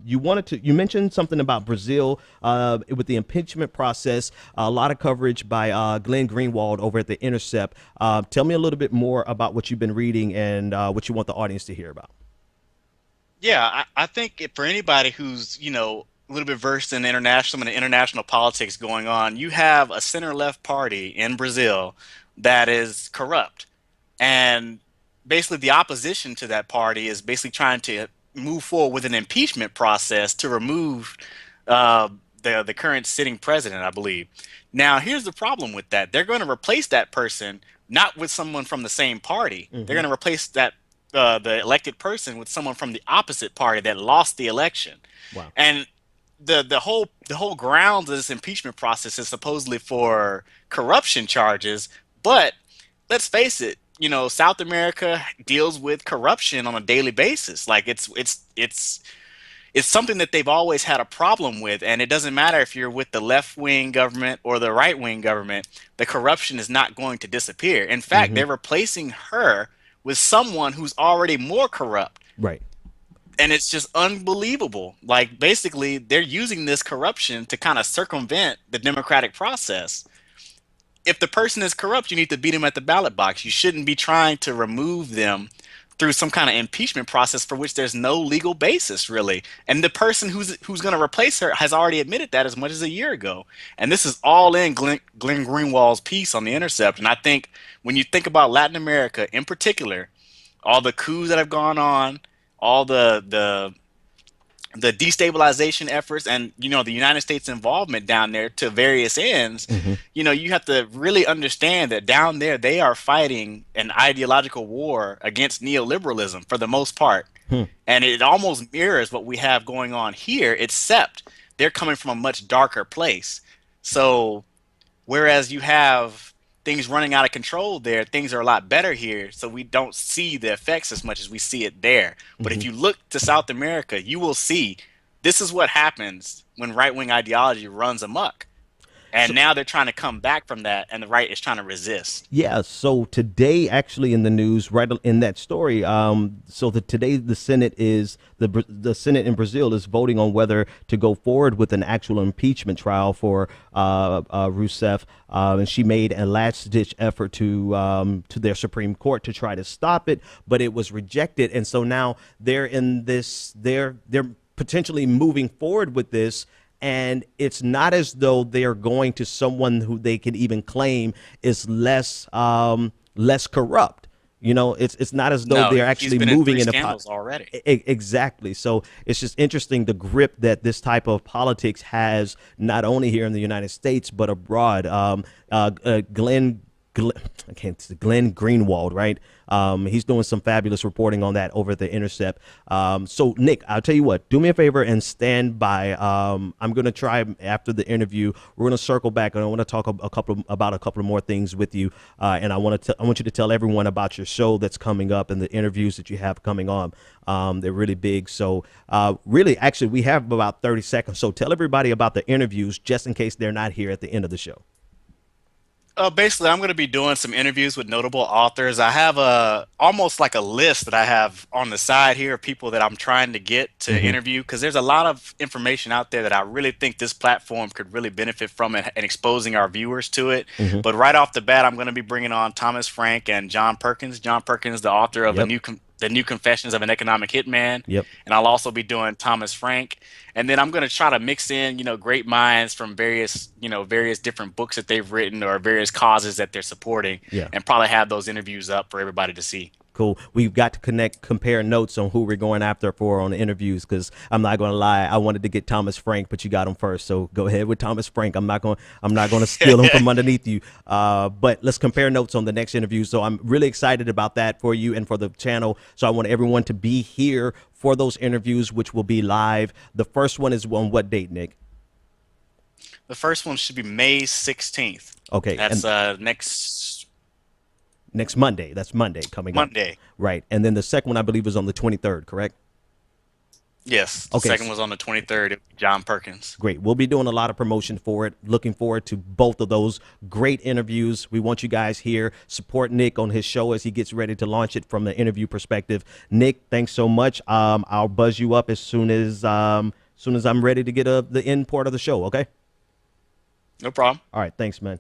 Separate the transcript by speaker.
Speaker 1: you mentioned something about Brazil with the impeachment process. A lot of coverage by Glenn Greenwald over at the Intercept. Tell me a little bit more about what you've been reading and what you want the audience to hear about.
Speaker 2: Yeah, I think for anybody who's, a little bit versed in some of the international politics going on, you have a center-left party in Brazil that is corrupt. And basically the opposition to that party is basically trying to move forward with an impeachment process to remove uh, the current sitting president, I believe. Now, here's the problem with that. They're going to replace that person not with someone from the same party. They're
Speaker 1: Hmm.
Speaker 2: going to replace the elected person with someone from the opposite party that lost the election.
Speaker 1: Wow.
Speaker 2: And the whole grounds of this impeachment process is supposedly for corruption charges, but let's face it, South America deals with corruption on a daily basis. Like it's something that they've always had a problem with, and it doesn't matter if you're with the left wing government or the right wing government, the corruption is not going to disappear. In fact,
Speaker 1: Hmm.
Speaker 2: they're replacing her with someone who's already more corrupt.
Speaker 1: Right.
Speaker 2: And it's just unbelievable. Like basically they're using this corruption to kind of circumvent the democratic process. If the person is corrupt, you need to beat him at the ballot box. You shouldn't be trying to remove them through some kind of impeachment process for which there's no legal basis, really. And the person who's going to replace her has already admitted that as much as a year ago. And this is all in Glenn Greenwald's piece on The Intercept. And I think when you think about Latin America in particular, all the coups that have gone on, all the destabilization efforts, and the United States involvement down there to various ends,
Speaker 1: Hmm.
Speaker 2: you have to really understand that down there they are fighting an ideological war against neoliberalism for the most part.
Speaker 1: Hmm.
Speaker 2: And it almost mirrors what we have going on here, except they're coming from a much darker place. So whereas you have things running out of control there, things are a lot better here. So we don't see the effects as much as we see it there. But
Speaker 1: Hmm.
Speaker 2: if you look to South America, you will see this is what happens when right wing ideology runs amok. And
Speaker 1: So,
Speaker 2: now they're trying to come back from that, and the right is trying to resist.
Speaker 1: yeah, so today, actually, in the news, right in that story, so today the Senate the Senate in Brazil is voting on whether to go forward with an actual impeachment trial for Rousseff, and she made a last ditch effort to their Supreme Court to try to stop it, but it was rejected, and so now they're potentially moving forward with this, and it's not as though they are going to someone who they can even claim is less corrupt. It's not as though
Speaker 2: No,
Speaker 1: they're
Speaker 2: he's
Speaker 1: actually
Speaker 2: been in
Speaker 1: moving
Speaker 2: three
Speaker 1: in a
Speaker 2: scandals already.
Speaker 1: exactly. So it's just interesting the grip that this type of politics has not only here in the United States but abroad. Glenn, I can't Glenn Greenwald, right? He's doing some fabulous reporting on that over at the Intercept. So Nick, I'll tell you what, do me a favor and stand by. I'm gonna try after the interview. We're gonna circle back and I want to talk about a couple of more things with you. And I want you to tell everyone about your show that's coming up and the interviews that you have coming on. They're really big. So really, actually, we have about 30 seconds. So tell everybody about the interviews just in case they're not here at the end of the show.
Speaker 2: Basically, I'm going to be doing some interviews with notable authors. I have almost like a list that I have on the side here of people that I'm trying to get to
Speaker 1: Hmm.
Speaker 2: interview because there's a lot of information out there that I really think this platform could really benefit from and exposing our viewers to it.
Speaker 1: Hmm.
Speaker 2: But right off the bat, I'm going to be bringing on Thomas Frank and John Perkins. John Perkins, the author of
Speaker 1: Yep.
Speaker 2: the New Confessions of an Economic Hitman,
Speaker 1: Yep.
Speaker 2: and I'll also be doing Thomas Frank. And then I'm going to try to mix in, great minds from various different books that they've written or various causes that they're supporting,
Speaker 1: Yeah.
Speaker 2: and probably have those interviews up for everybody to see.
Speaker 1: Cool. We've got to compare notes on who we're going after for on the interviews because I'm not going to lie. I wanted to get Thomas Frank, but you got him first. So go ahead with Thomas Frank. I'm not going to steal him from underneath you. But let's compare notes on the next interview. So I'm really excited about that for you and for the channel. So I want everyone to be here for those interviews, which will be live. The first one is on what date, Nick?
Speaker 2: The first one should be May 16th.
Speaker 1: Okay.
Speaker 2: That's
Speaker 1: And next Monday. That's Monday coming up.
Speaker 2: Monday.
Speaker 1: Right. And then the second one, I believe, is on the 23rd, correct?
Speaker 2: Yes, the
Speaker 1: Okay.
Speaker 2: second was on the 23rd. John Perkins.
Speaker 1: Great. We'll be doing a lot of promotion for it. Looking forward to both of those great interviews. We want you guys here. Support Nick on his show as he gets ready to launch it from the interview perspective. Nick, thanks so much. I'll buzz you up as soon as I'm ready to get the end part of the show. Okay.
Speaker 2: No problem.
Speaker 1: All right. Thanks, man.